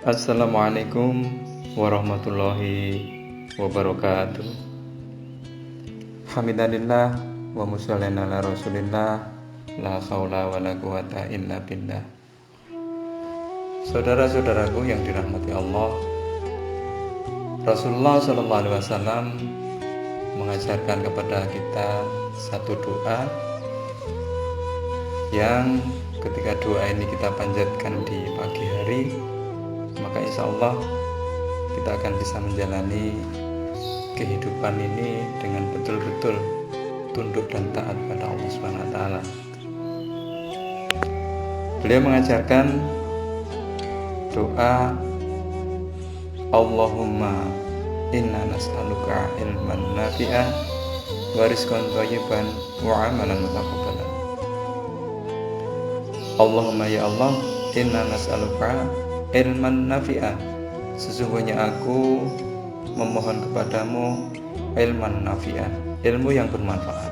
Assalamualaikum warahmatullahi wabarakatuh. Hamdanillah wa musholina ala rasulillah, la haula wa la quwata illa billah. Saudara-saudaraku yang dirahmati Allah, Rasulullah Shallallahu Alaihi Wasallam mengajarkan kepada kita satu doa yang ketika doa ini kita panjatkan di pagi hari, maka insya Allah kita akan bisa menjalani kehidupan ini dengan betul-betul tunduk dan taat pada Allah Subhanahu wa taala. Beliau mengajarkan doa Allahumma inna nas'aluka ilman nafi'an wa rizqan thayyiban wa amalan mutaqabbalan. Allahumma ya Allah, inna nas'aluka ilman nafi'an, sesungguhnya aku memohon kepadamu ilman nafi'an, ilmu yang bermanfaat,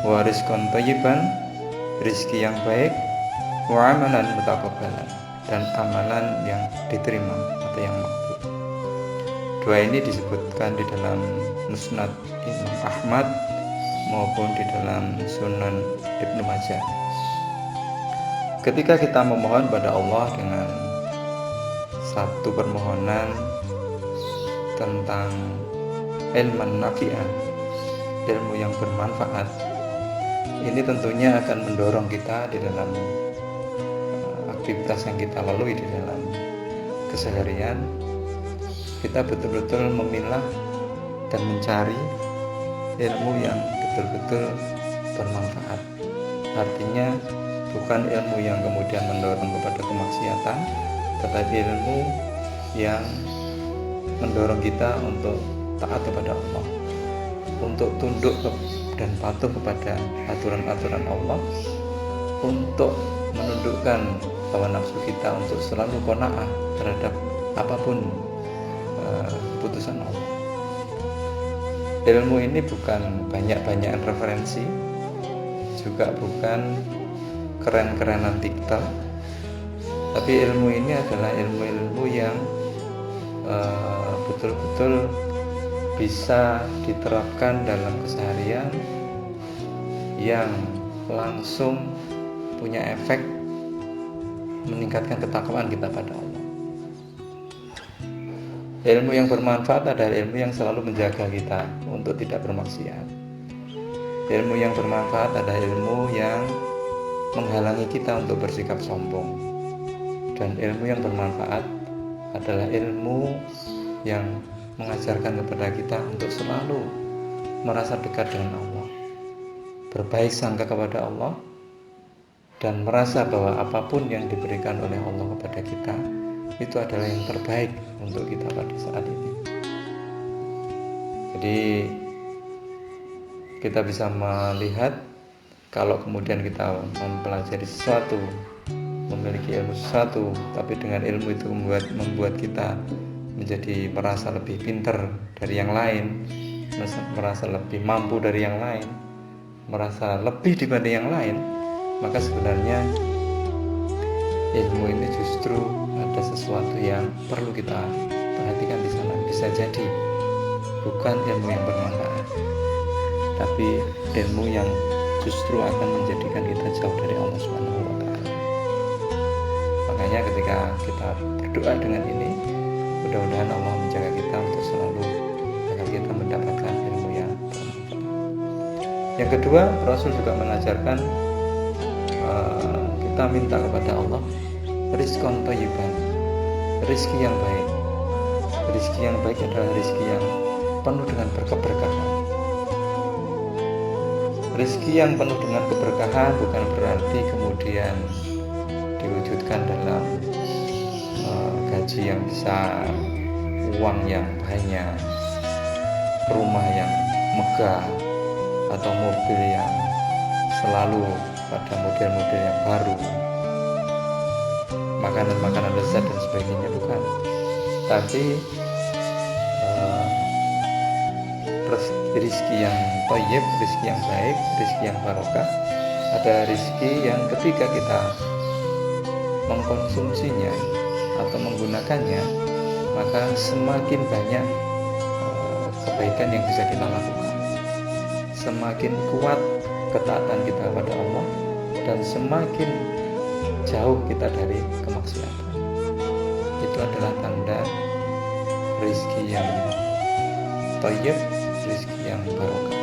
wa rizqan thayyiban, rizki yang baik, wa amalan mutaqabbalan, dan amalan yang diterima atau yang makbul. Doa ini disebutkan di dalam Musnad Imam Ahmad maupun di dalam Sunan Ibnu Majah. Ketika kita memohon pada Allah dengan satu permohonan tentang ilman nafi'an, ilmu yang bermanfaat, ini tentunya akan mendorong kita di dalam aktivitas yang kita lalui di dalam keseharian. Kita betul-betul memilah dan mencari ilmu yang betul-betul bermanfaat. Artinya bukan ilmu yang kemudian mendorong kepada kemaksiatan, tetapi ilmu yang mendorong kita untuk taat kepada Allah, untuk tunduk dan patuh kepada aturan-aturan Allah, untuk menundukkan hawa nafsu kita untuk selalu qanaah terhadap apapun keputusan Allah. Ilmu ini bukan banyak-banyakan referensi, juga bukan keren-kerenan TikTok, tapi ilmu ini adalah ilmu-ilmu yang betul-betul bisa diterapkan dalam keseharian, yang langsung punya efek meningkatkan ketakwaan kita pada Allah. Ilmu yang bermanfaat adalah ilmu yang selalu menjaga kita untuk tidak bermaksiat. Ilmu yang bermanfaat adalah ilmu yang menghalangi kita untuk bersikap sombong. Dan ilmu yang bermanfaat adalah ilmu yang mengajarkan kepada kita untuk selalu merasa dekat dengan Allah, berbaik sangka kepada Allah, dan merasa bahwa apapun yang diberikan oleh Allah kepada kita itu adalah yang terbaik untuk kita pada saat ini. Jadi kita bisa melihat kalau kemudian kita mempelajari sesuatu, memiliki ilmu sesuatu, tapi dengan ilmu itu membuat kita menjadi merasa lebih pintar dari yang lain, merasa lebih mampu dari yang lain, merasa lebih dibanding yang lain, maka sebenarnya ilmu ini justru ada sesuatu yang perlu kita perhatikan di sana. Bisa jadi bukan ilmu yang bermanfaat, tapi ilmu yang justru akan menjadikan kita jauh dari Allah Subhanahu wa taala. Makanya ketika kita berdoa dengan ini, mudah-mudahan Allah menjaga kita untuk selalu agar kita mendapatkan ilmu yang bermanfaat. Yang kedua, Rasul juga mengajarkan kita minta kepada Allah rizqan thayyiban, rizki yang baik. Rizki yang baik adalah rizki yang penuh dengan keberkahan. Rizki yang penuh dengan keberkahan bukan berarti kemudian diwujudkan dalam gaji yang besar, uang yang banyak, rumah yang megah, atau mobil yang selalu pada model-model yang baru, makanan-makanan lezat dan sebagainya, bukan. Tapi rizki yang thayyib, rizki yang baik, rizki yang barokah adalah rizki yang ketika kita mengkonsumsinya atau menggunakannya, maka semakin banyak kebaikan yang bisa kita lakukan, semakin kuat ketaatan kita kepada Allah, dan semakin jauh kita dari kemaksiatan. Itu adalah tanda rezeki yang thayyib, rezeki yang barokah.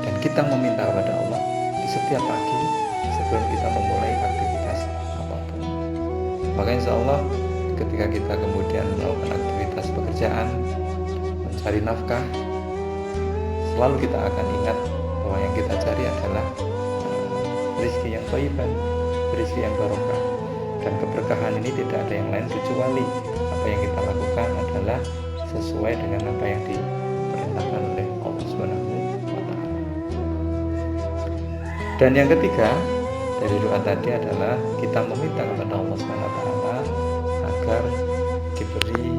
Dan kita meminta kepada Allah di setiap pagi sebelum kita memulai aktivitas apapun. Maka insya Allah ketika kita kemudian melakukan aktivitas pekerjaan, mencari nafkah, selalu kita akan ingat bahwa yang kita cari adalah rezeki yang thayyiban, rezeki yang barokah. Dan keberkahan ini tidak ada yang lain kecuali apa yang kita lakukan adalah sesuai dengan apa yang diperintahkan oleh Allah Subhanahu wa Ta'ala. Dan yang ketiga dari doa tadi adalah kita meminta kepada Allah Subhanahu wa Ta'ala agar diberi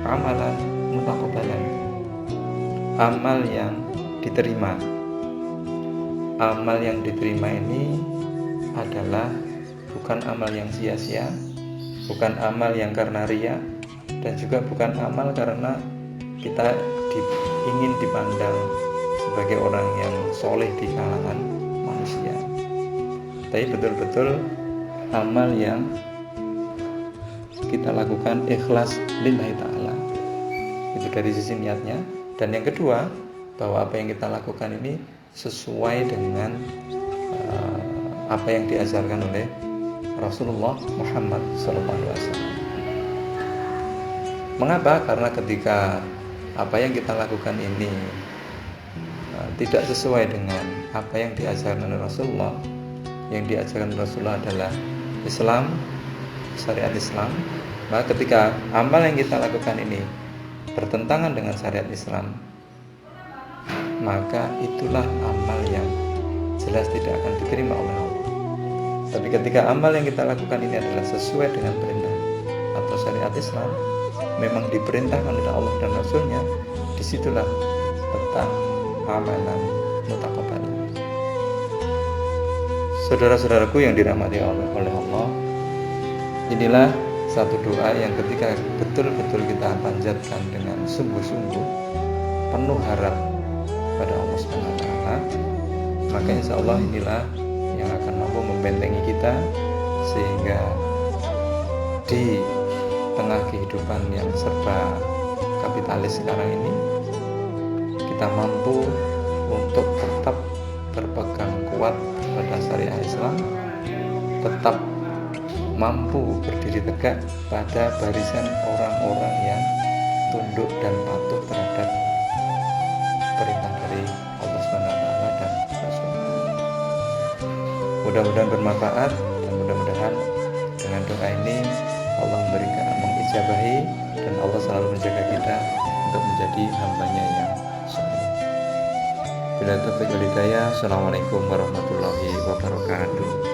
amalan mutaqabbalan, amal yang diterima. Amal yang diterima ini adalah bukan amal yang sia-sia, bukan amal yang karena riya, dan juga bukan amal karena kita ingin dipandang sebagai orang yang soleh di kalangan manusia. Tapi betul-betul amal yang kita lakukan ikhlas lillahi ta'ala. Itu dari sisi niatnya. Dan yang kedua, bahwa apa yang kita lakukan ini sesuai dengan apa yang diajarkan oleh Rasulullah Muhammad SAW. Mengapa? Karena ketika apa yang kita lakukan ini tidak sesuai dengan apa yang diajarkan oleh Rasulullah, yang diajarkan Rasulullah adalah Islam, syariat Islam, maka ketika amal yang kita lakukan ini bertentangan dengan syariat Islam, maka itulah amal yang jelas tidak akan diterima oleh Allah. Tapi ketika amal yang kita lakukan ini adalah sesuai dengan perintah atau syariat Islam, memang diperintahkan oleh Allah dan Rasulnya, disitulah letak amalan mutaqabbalan. Saudara-saudaraku yang dirahmati oleh Allah, inilah satu doa yang ketika betul-betul kita panjatkan dengan sungguh-sungguh, penuh harap pada Allah Subhanahu wa Ta'ala, maka insya Allah inilah yang akan mampu membentengi kita, sehingga di tengah kehidupan yang serba kapitalis sekarang ini, kita mampu untuk tetap berpegang kuat pada syariat Islam, tetap mampu berdiri tegak pada barisan orang-orang yang tunduk dan patuh terhadap perintah dari Allah Subhanahu wa Ta'ala dan Rasulnya. Mudah-mudahan bermanfaat, dan mudah-mudahan dengan doa ini Allah memberikan mengijabahi, dan Allah selalu menjaga kita untuk menjadi hamba-Nya yang saleh. Bila taufiq wal hidayah. Assalamualaikum warahmatullahi wabarakatuh.